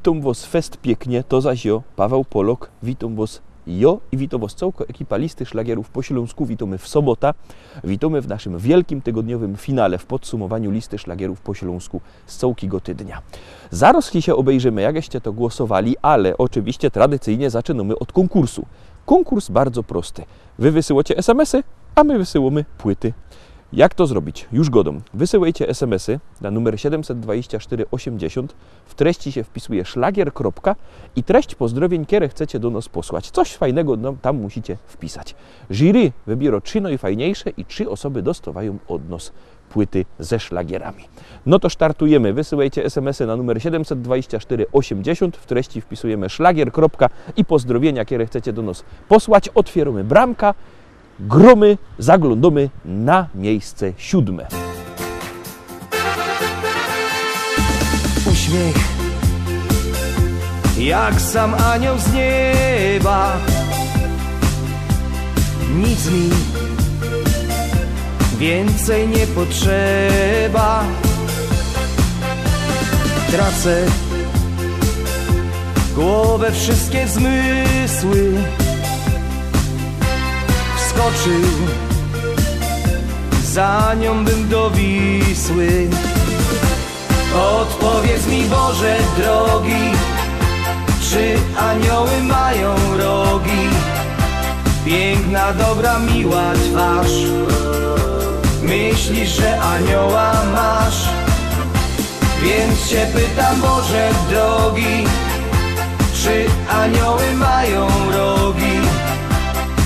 Witam was fest pięknie, to zaś jo, Paweł Polok, witam was jo i witam was całko ekipa Listy Szlagierów po Śląsku, witamy w sobota, witamy w naszym wielkim tygodniowym finale, w podsumowaniu Listy Szlagierów po Śląsku z całkiego tydnia. Zaraz się obejrzymy, jakście to głosowali, ale oczywiście tradycyjnie zaczynamy od konkursu. Konkurs bardzo prosty. Wy wysyłacie SMS-y, a my wysyłamy płyty. Jak to zrobić? Już godą. Wysyłajcie SMS-y na numer 72480. W treści się wpisuje szlagier. I treść pozdrowień, które chcecie do nas posłać. Coś fajnego tam musicie wpisać. Jury wybiera 3 najfajniejsze i 3 osoby dostawają od nas płyty ze szlagierami. No to startujemy. Wysyłajcie SMS-y na numer 72480. W treści wpisujemy szlagier. I pozdrowienia, które chcecie do nas posłać. Otwieramy bramka. Gromy, zaglądamy na miejsce 7. Uśmiech jak sam anioł z nieba, nic mi więcej nie potrzeba. Tracę głowę, wszystkie zmysły. Skoczył za nią bym do Wisły. Odpowiedz mi, Boże drogi, czy anioły mają rogi? Piękna, dobra, miła twarz. Myślisz, że anioła masz? Więc cię pytam, Boże drogi, czy anioły mają rogi?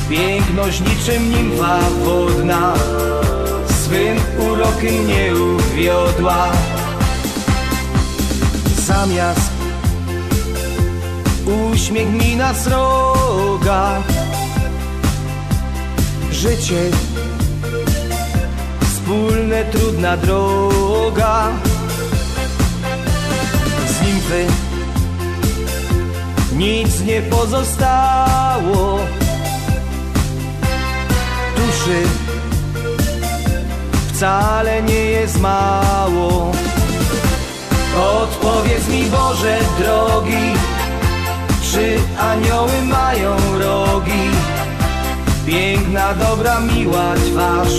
Piękność niczym nimfa wodna, swym urokiem nie uwiodła. Zamiast uśmiech mi na sroga, życie wspólne, trudna droga. Z nimfy nic nie pozostało, duszy wcale nie jest mało. Odpowiedz mi, Boże drogi, czy anioły mają rogi? Piękna, dobra, miła twarz.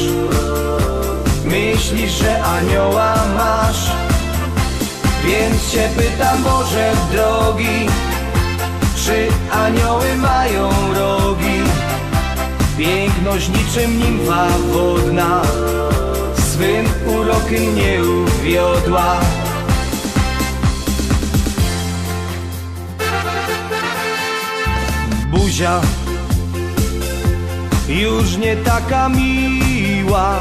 Myślisz, że anioła masz? Więc cię pytam, Boże drogi, czy anioły mają rogi? Piękność niczym nimfa wodna, swym urokiem nie uwiodła. Buzia już nie taka miła,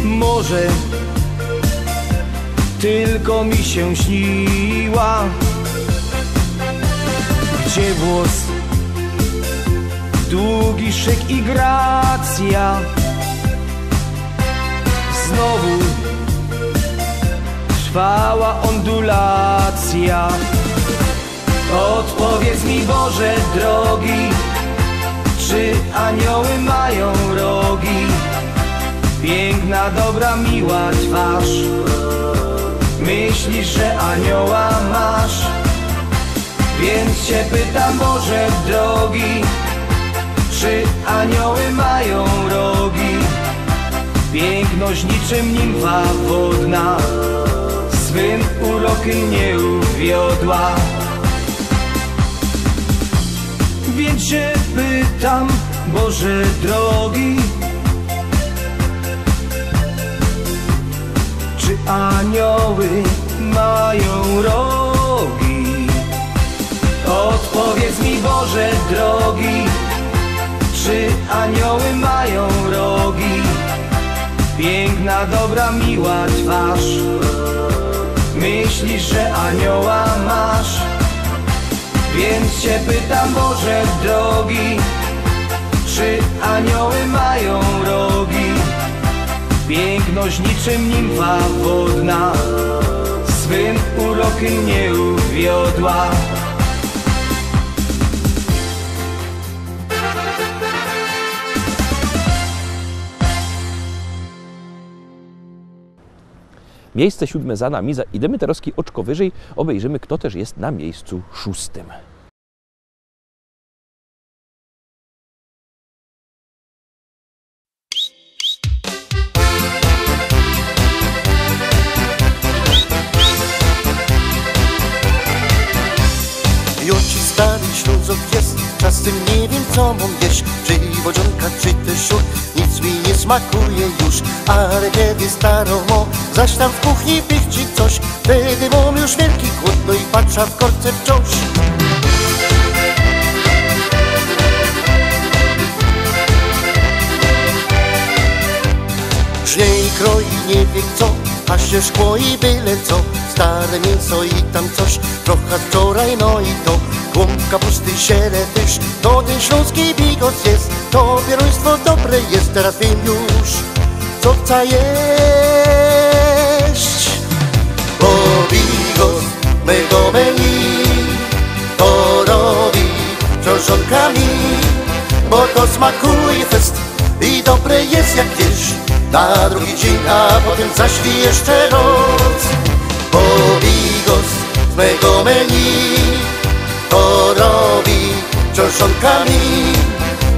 może tylko mi się śniła. Gdzie włos, długi szyk i gracja, znowu trwała ondulacja. Odpowiedz mi, Boże drogi, czy anioły mają rogi? Piękna, dobra, miła twarz. Myślisz, że anioła masz? Więc cię pytam, Boże drogi, czy anioły mają rogi? Piękność niczym nimfa wodna, swym urokiem nie uwiodła. Więc cię pytam, Boże drogi, czy anioły mają rogi? Odpowiedz mi, Boże drogi, czy anioły mają rogi? Piękna, dobra, miła twarz. Myślisz, że anioła masz? Więc cię pytam, Boże drogi, czy anioły mają rogi? Piękność niczym nimfa wodna, swym urokiem nie uwiodła. Miejsce 7 za nami, idziemy teraz oczko wyżej, obejrzymy, kto też jest na miejscu 6. Joci stary Ślązok jest, czasem nie wiem co mam jeść. Czy wodzionka, czy też szur, nic mi nie smakuje już. Ale kiedy starą mo, zaś tam w kuchni pichci coś, wtedy mam już wielki głód, no i patrzę w korce wciąż. Żnie i kroi nie wie co, a się szkło i byle co. Stare mięso i tam coś, trochę wczoraj, no i to głąb kapusty, siele też, to ten śląski bigos jest. To pieroństwo dobre jest, teraz wiem już, co chcę jeść. Bo bigos mego menu to robi książonka mi, bo to smakuje fest i dobre jest jak wiesz. Na drugi dzień, a potem zaślij jeszcze raz. Bo bigos z mego menu to robi książonka mi,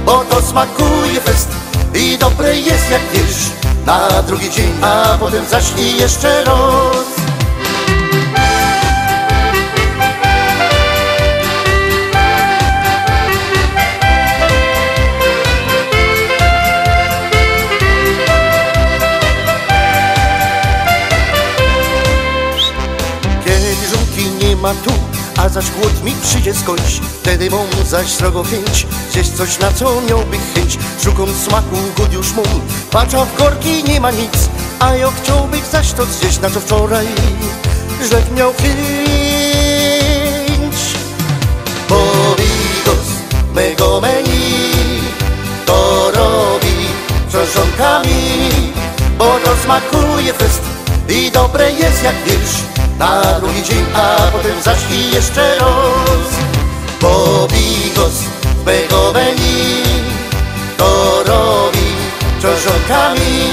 bo to smakuje fest i dobre jest jak wiesz. Na drugi dzień, a potem zaślij jeszcze raz. Ma tu, a zaś głód mi przyjdzie skądś, wtedy mam zaś srogo chęć zjeść coś, na co miałby chęć. Szukam smaku, głód już mam, patrzę w korki, nie ma nic, a ja chciałbym zaś to zjeść, na co wczoraj żech miał chęć. Bo bigos mego menu to robi książonka mi, bo to smakuje fest i dobre jest jak wiesz. Na drugi dzień, a potem zaślij jeszcze raz. Bo bigos z mego menu to robi książonka mi,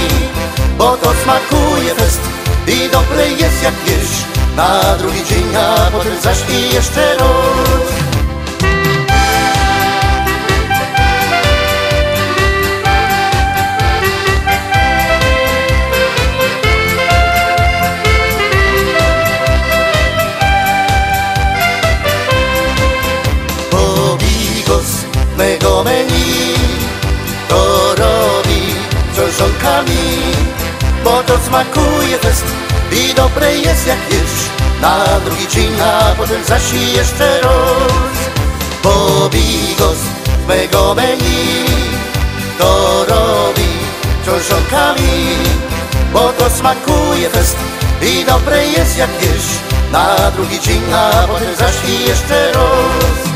bo to smakuje fest i dobre jest jak wiesz. Na drugi dzień, a potem zaślij jeszcze raz. Mego menu to robi książonka mi, bo to smakuje fest i dobre jest jak wiesz. Na drugi dzień, a potem zaślij jeszcze raz. Bo bigos mego menu to robi książonka mi, bo to smakuje fest i dobre jest jak wiesz. Na drugi dzień, a potem zaślij jeszcze raz.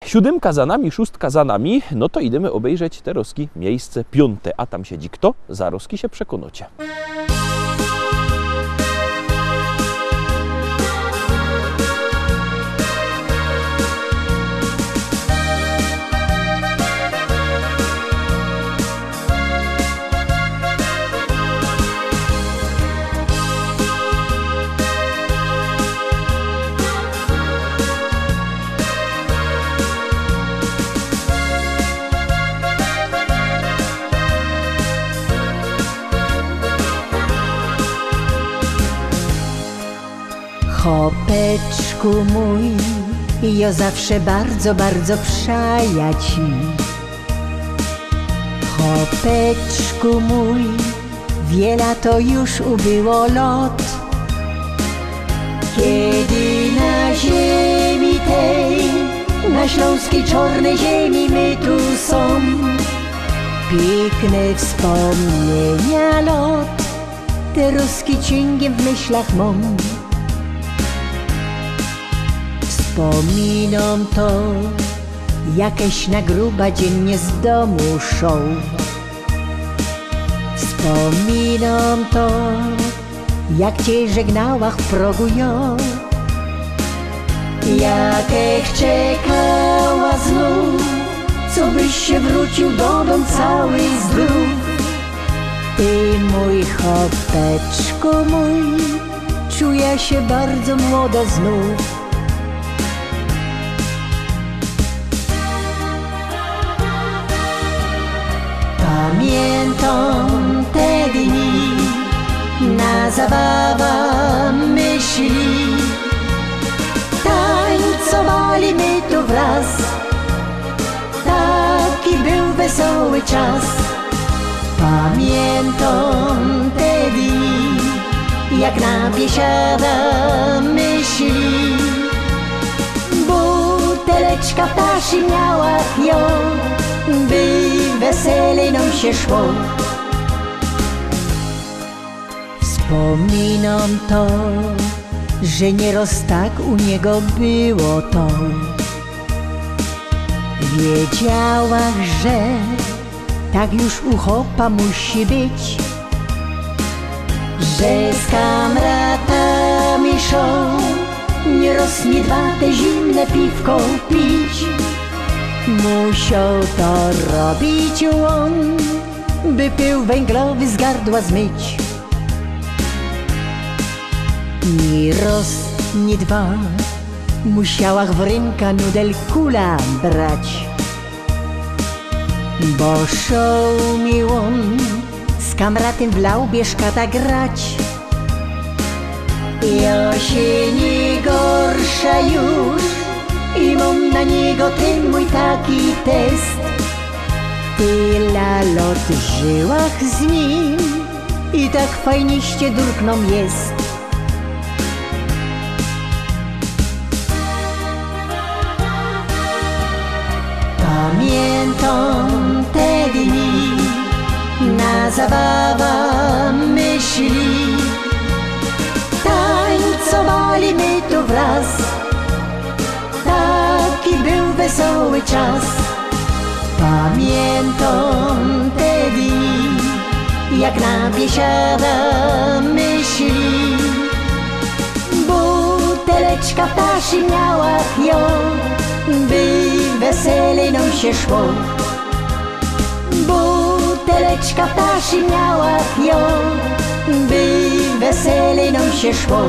Siódemka za nami, 6 za nami, no to idziemy obejrzeć te roski miejsce 5. A tam siedzi kto? Za roski się przekonacie. Chopeczku mój, ja zawsze bardzo, bardzo przaja ci. Chopeczku mój, wiele to już ubyło lot. Kiedy na ziemi tej, na śląskiej czarnej ziemi my tu są, piękne wspomnienia lot, te ruskie cięgiem w myślach mam. Wspominam to, jakieś na gruba dziennie z domu szą. Wspominam to, jak cię żegnała w progu ją. Jakech czekała znów, co byś się wrócił do domu cały zdrów. Ty mój chłopeczku mój, czuję się bardzo młoda znów. Pamiętam te dni, na zabawa myśli. Tańcowali my tu wraz, taki był wesoły czas. Pamiętam te dni, jak na biesiada myśli. Buteleczka ptasi miała ją, by weselej nam się szło. Wspominam to, że nieraz tak u niego było to. Wiedziałach, że tak już u chłopa musi być, że z kamratami szą, nieraz nie dwa te zimne piwko pić. Musiał to robić on, by pył węglowy z gardła zmyć. Ni raz, ni dwa, musiałach w ręka nudel kula brać. Bo szał mi on z kamratem w laubie szkata grać. Ja się nie gorsza już i mam na niego ten mój taki test. Tyle lat żyłach z nim i tak fajniście durkną jest. Pamiętam te dni, na zabawa myśli. Tańcowali my tu wraz, taki był wesoły czas. Pamiętam te dni, jak na biesiada myśli. Buteleczka ptasi miała ją, by weselej nam się szło. Buteleczka ptasi miała ją, by weselej nam się szło.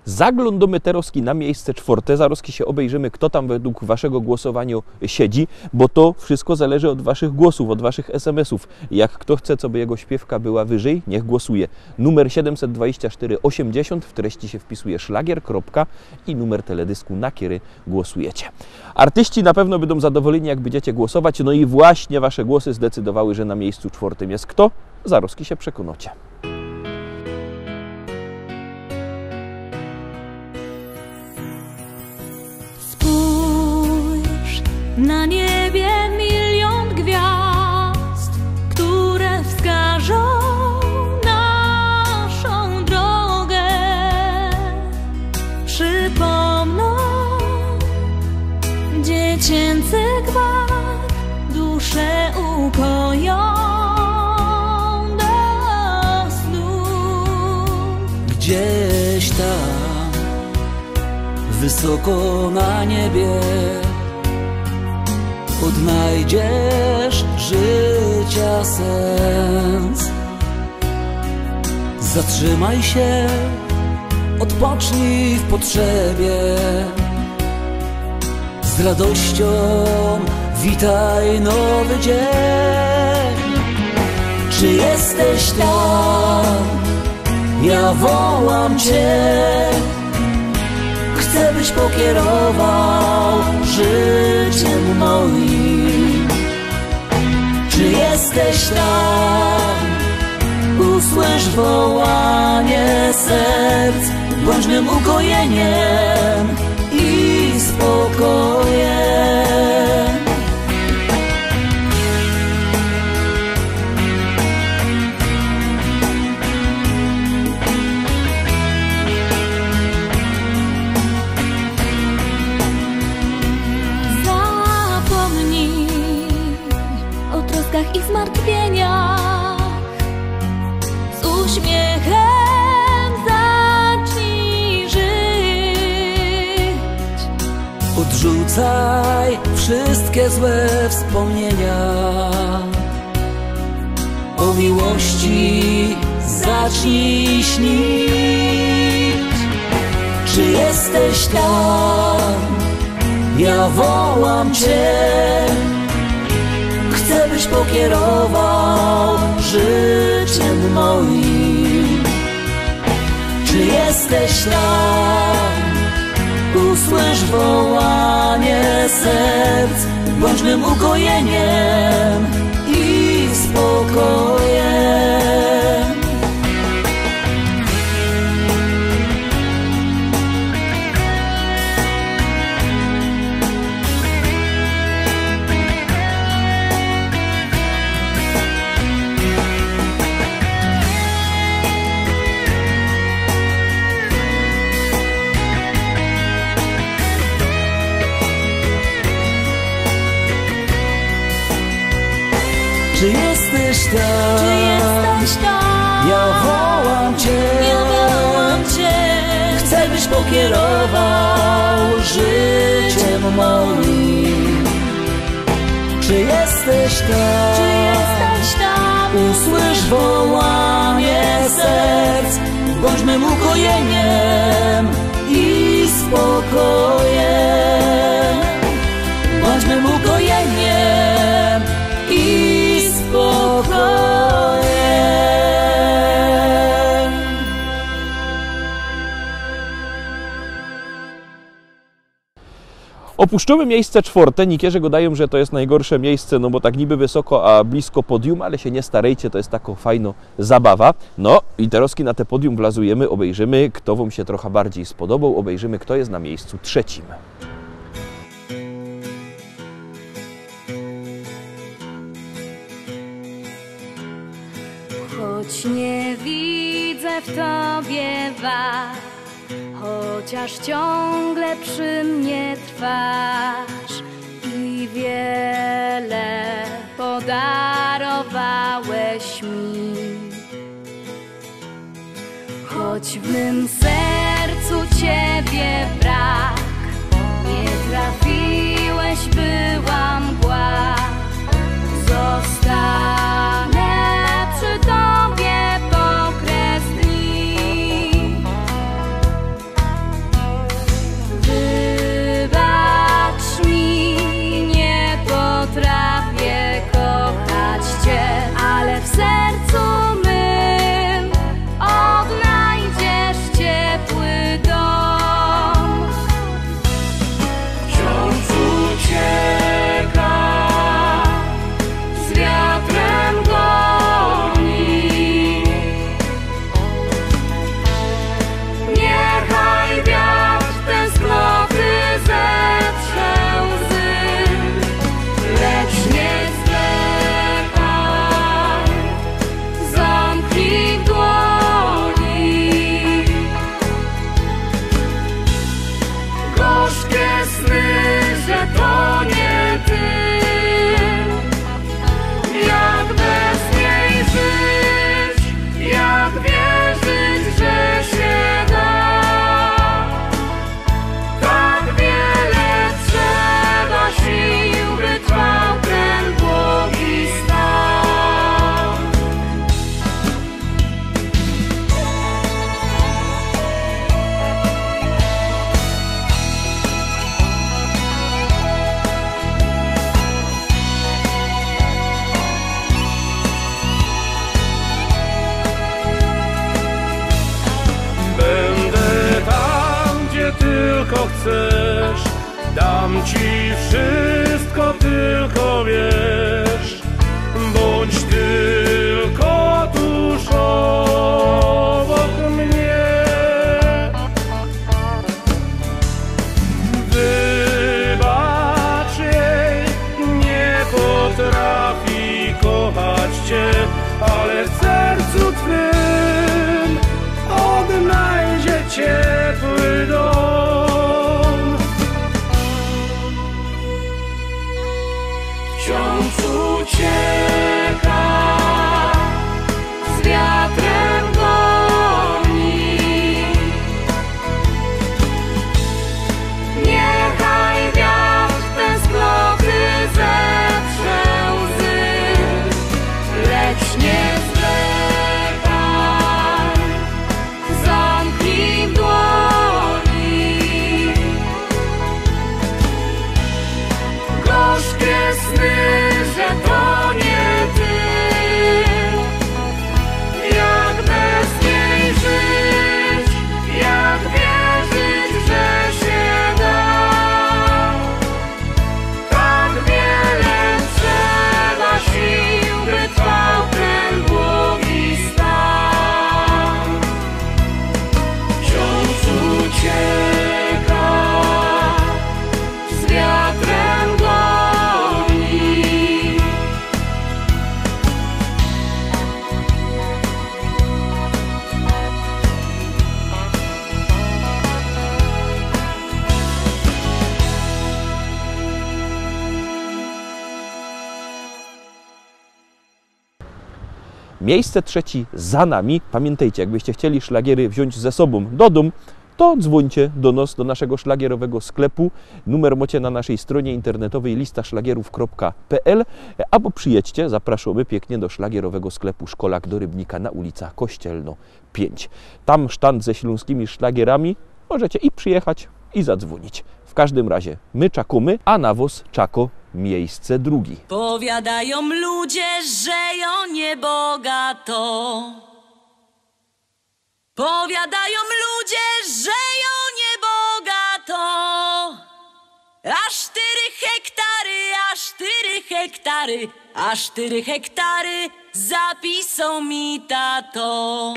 Zaglądamy teraz na miejsce czwarte, zaraz się obejrzymy, kto tam według waszego głosowania siedzi, bo to wszystko zależy od waszych głosów, od waszych SMS-ów. Jak kto chce, co by jego śpiewka była wyżej, niech głosuje. Numer 72480, w treści się wpisuje szlagier, kropka i numer teledysku, na który głosujecie. Artyści na pewno będą zadowoleni, jak będziecie głosować, no i właśnie wasze głosy zdecydowały, że na miejscu czwartym jest kto? Zaraz się przekonacie. Na niebie milion gwiazd, które wskażą naszą drogę, przypomną dziecięcy gwar, duszę ukoją do snu. Gdzieś tam, wysoko na niebie, odnajdziesz życia sens. Zatrzymaj się, odpocznij w potrzebie. Z radością witaj nowy dzień. Czy jesteś tam? Ja wołam Cię. Chcę, byś pokierował życiem moim. Czy jesteś tam? Usłysz wołanie serc, bądź mym ukojeniem i spokojem. łzach i zmartwieniach. Z uśmiechem zacznij żyć. Odrzucaj wszystkie złe wspomnienia. O miłości zacznij śnić. Czy jesteś tam? Ja wołam Cię. Chcę, byś pokierował życiem moim. Czy jesteś tam? Usłysz wołanie serc. Bądź mym ukojeniem i spokojem. Czy jesteś tam? Czy jesteś tam? Ja wołam Cię. Ja wołam Cię. Chcę, byś pokierował życiem moim. Czy jesteś tam? Czy jesteś tam? Usłysz wołanie serc. Bądź mym ukojeniem i spokojem. Bądź mym ukojeniem i spokojem. Opuszczamy miejsce czwarte. Niekierzy gadają, że to jest najgorsze miejsce, no bo tak niby wysoko, a blisko podium, ale się nie starejcie, to jest taka fajna zabawa. No i teraz na te podium wlazujemy, obejrzymy, kto Wam się trochę bardziej spodobał, obejrzymy, kto jest na miejscu trzecim. Choć nie widzę w Tobie wad, chociaż ciągle przy mnie trwasz i wiele podarowałeś mi. Choć w mym sercu Ciebie brak, nie trafiłeś, była mgła. Zostanę przy Tobie po kres dni. Wybacz mi, nie potrafię kochać Cię, ale w sercu mym odnajdziesz ciepły dom. Wciąż ucieka, z wiatrem goni. Niechaj wiatr tęsknoty zetrze łzy, lecz nie zwlekaj, zamknij w dłoni. Gorzkie sny, że to nie Ty. Jak bez niej żyć, jak wierzyć, że się da. Tak wiele trzeba sił, by trwał ten długi stan. Będę tam, gdzie tylko chcesz. Dam Ci wszystko, tylko wiesz. Bądź tylko tuż obok mnie. Wybacz jej, nie potrafi kochać Cię, ale w sercu Twym odnajdzie ciepły dom. Wciąż ucieka. sny, że to nie ty. Jak bez niej żyć, jak wierzyć, że się da. Tak wiele trzeba sił, by trwał ten długi stan. Wciąż ucieka, z wiatrem goni. Miejsce trzecie za nami. Pamiętajcie, jakbyście chcieli szlagiery wziąć ze sobą do domu, to dzwońcie do nas, do naszego szlagierowego sklepu. Numer macie na naszej stronie internetowej listaszlagierów.pl albo przyjedźcie, zapraszamy pięknie do szlagierowego sklepu Szkolak do Rybnika na ulica Kościelno 5. Tam sztand ze śląskimi szlagierami. Możecie i przyjechać, i zadzwonić. W każdym razie my czakamy, a nawóz czako miejsce drugie. Powiadają ludzie, że ją niebogato. Powiadają ludzie, że ją niebogato. Aż 4 hektary, aż 4 hektary, aż 4 hektary zapisał mi tato.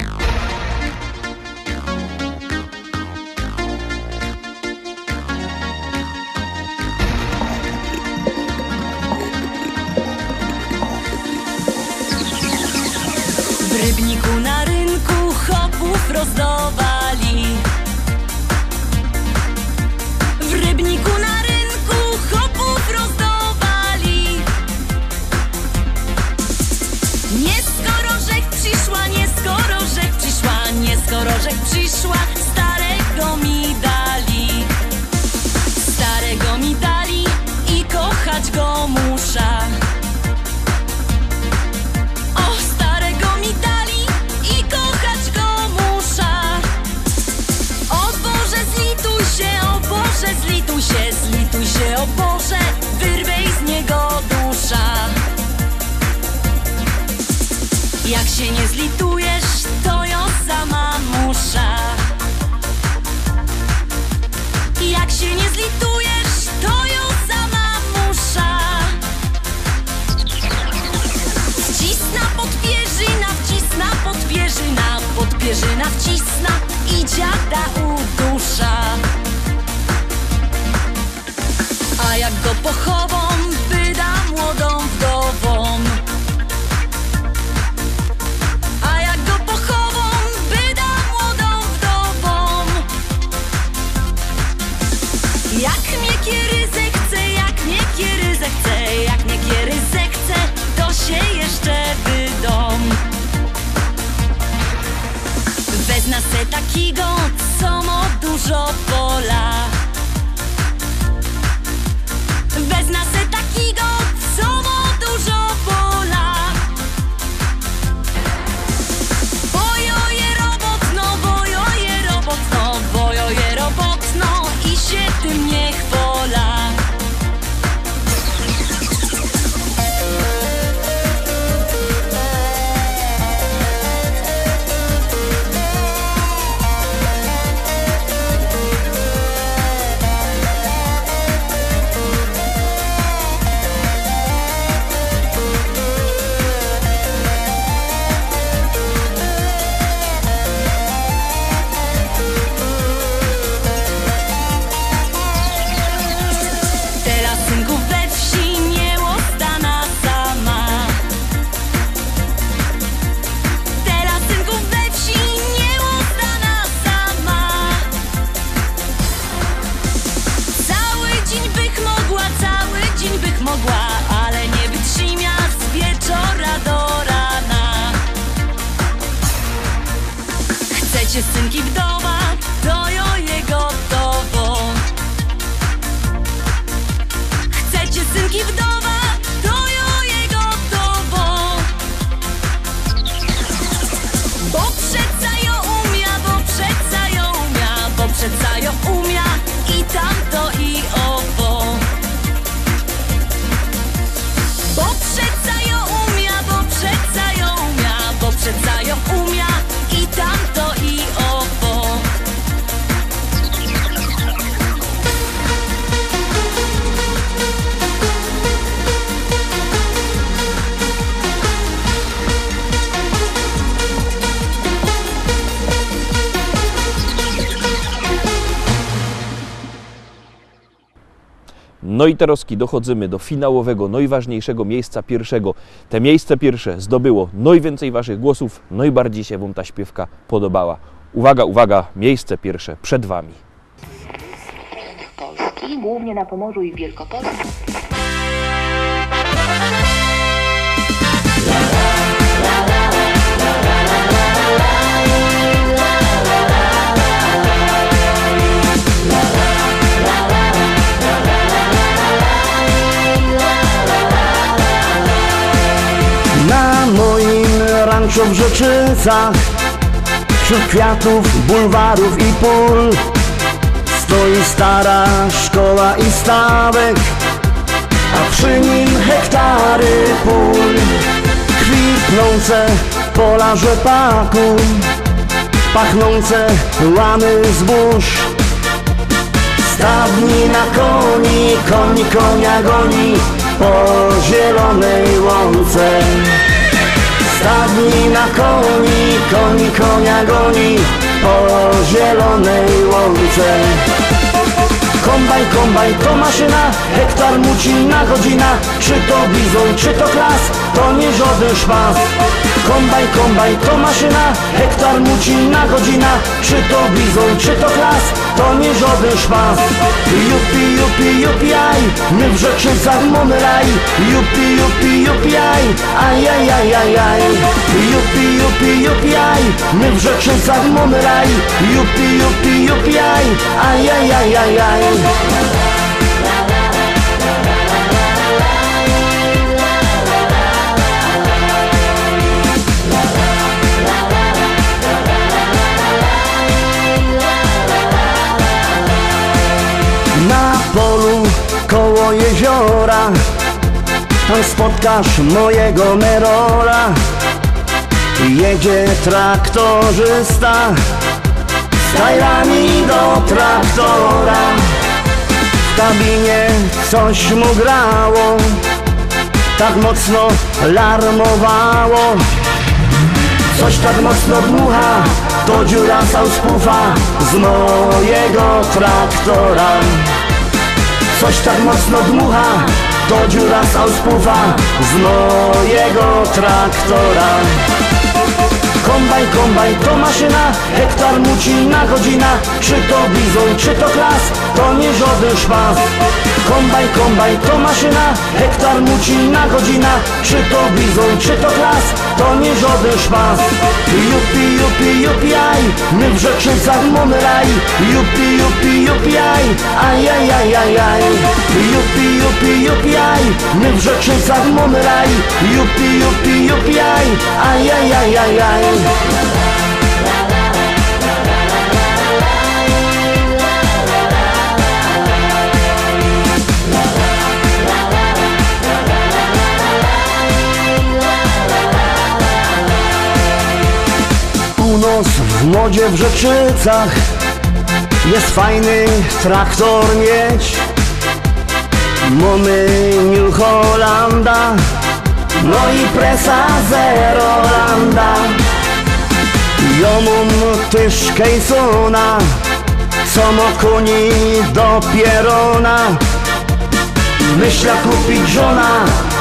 W Rybniku na rynku chopów rozdawali. W Rybniku na rynku chopów rozdawali. Nie skoro żech przyszła, nie skoro żech przyszła, nie skoro żech przyszła, starego mi dali. Starego mi dali i kochać go muszę. Zlituj się, o Boże, wyrwej z niego dusza. Jak się nie zlitujesz, to ją sama muszę. Jak się nie zlitujesz, to ją sama muszę. Wcisna podpierzyna, wcisna podpierzyna, podpierzyna wcisna i dziada udusza. A jak go pochową, wyda młodą wdową. A jak go pochową, wyda młodą wdową. Jak mnie kiery zechce, jak mnie kiery zechce, jak mnie kiery zechce, to się jeszcze wydom. Wezna se takiego, co ma dużo pola. Wezna se takiego, co ma dużo pola. Bojo je robotno, bojo je robotno, bojo je robotno i się tym nie chwola. No i teraz dochodzimy do finałowego, najważniejszego miejsca pierwszego. Te miejsce pierwsze zdobyło najwięcej waszych głosów, najbardziej się wam ta śpiewka podobała. Uwaga, uwaga, miejsce pierwsze przed wami. Polski, głównie na Pomorzu i w Wielkopolsce. Na moim ranczu w Rzeczycach, wśród kwiatów, bulwarów i pól, stoi stara szkoła i stawek, a przy nim hektary pól. Kwitnące pola rzepaku, pachnące łany zbóż. Stadni na koń konia goni po zielonej łące. Stadni na koń konia goni po zielonej łące. Kombajn to maszyna, hektar muci na godzina. Czy to bizon, czy to klas, to nie żaden szpas. Kombajn to maszyna, hektar muci na godzina. Czy to bizon, czy to klas, to nie żaden szpas. Jupi, aj, my w Rzeczycach mamy raj. Jupi, aj, ajajajajaj. Jupi, aj, my w Rzeczycach mamy raj. Jupi, aj, ajajajajaj. Na polu koło jeziora, tam spotkasz mojego Merola. Jedzie traktorzysta z tajrami do traktora. W kabinie coś mu grało, tak mocno larmowało. Coś tak mocno dmucha, to dziura sauspufa z mojego traktora. Coś tak mocno dmucha, to dziura sauspufa z mojego traktora. Kombajn to maszyna, hektar muci na godzina. Czy to bizon, czy to klas, to nie żaden szpas. Kombajn to maszyna, hektar muci na godzina. Czy to bizon, czy to klas, to nie żaden szpas. Jupi, aj, my w Rzeczycach mamy raj. Jupi, aj, ajajajajaj. Jupi, aj, my w Rzeczycach mamy raj. Jupi, aj, ajajajajaj. Północ w modzie w Rzeczycach, jest fajny traktor mieć. Mamy New Hollanda, no i presa Zerolanda. Ja mam też Kejsona, co ma koni do pierona. Myślę kupić żona,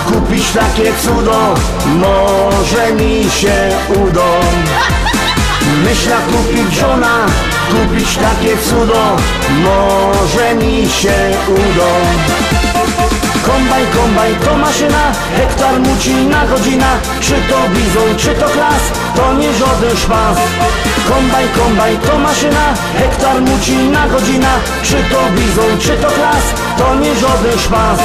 kupić takie cudo, może mi się uda. Myślę kupić żona, kupić takie cudo, może mi się uda. Kombajn to maszyna, hektar muci na godzina. Czy to bizon, czy to klas, to nie żaden szpas. Kombajn to maszyna, hektar muci na godzina. Czy to bizon, czy to klas, to nie żaden szpas.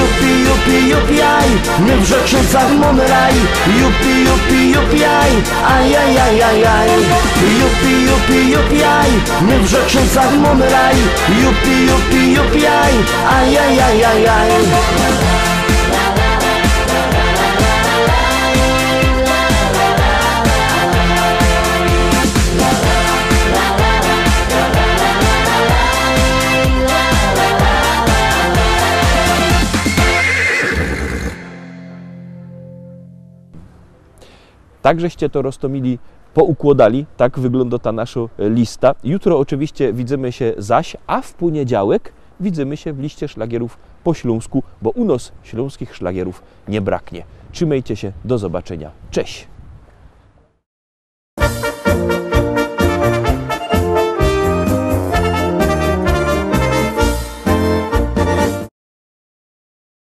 Jupi, aj, my w Rzeczycach mamy raj. Jupi, aj, ajajajajaj. Jupi, aj, my w Rzeczycach mamy raj. Jupi, aj, ajajajajaj. Tak żeście to roztomili, poukładali, tak wygląda ta nasza lista. Jutro oczywiście widzimy się zaś, a w poniedziałek widzimy się w liście szlagierów po śląsku, bo u nas śląskich szlagierów nie braknie. Trzymajcie się, do zobaczenia. Cześć!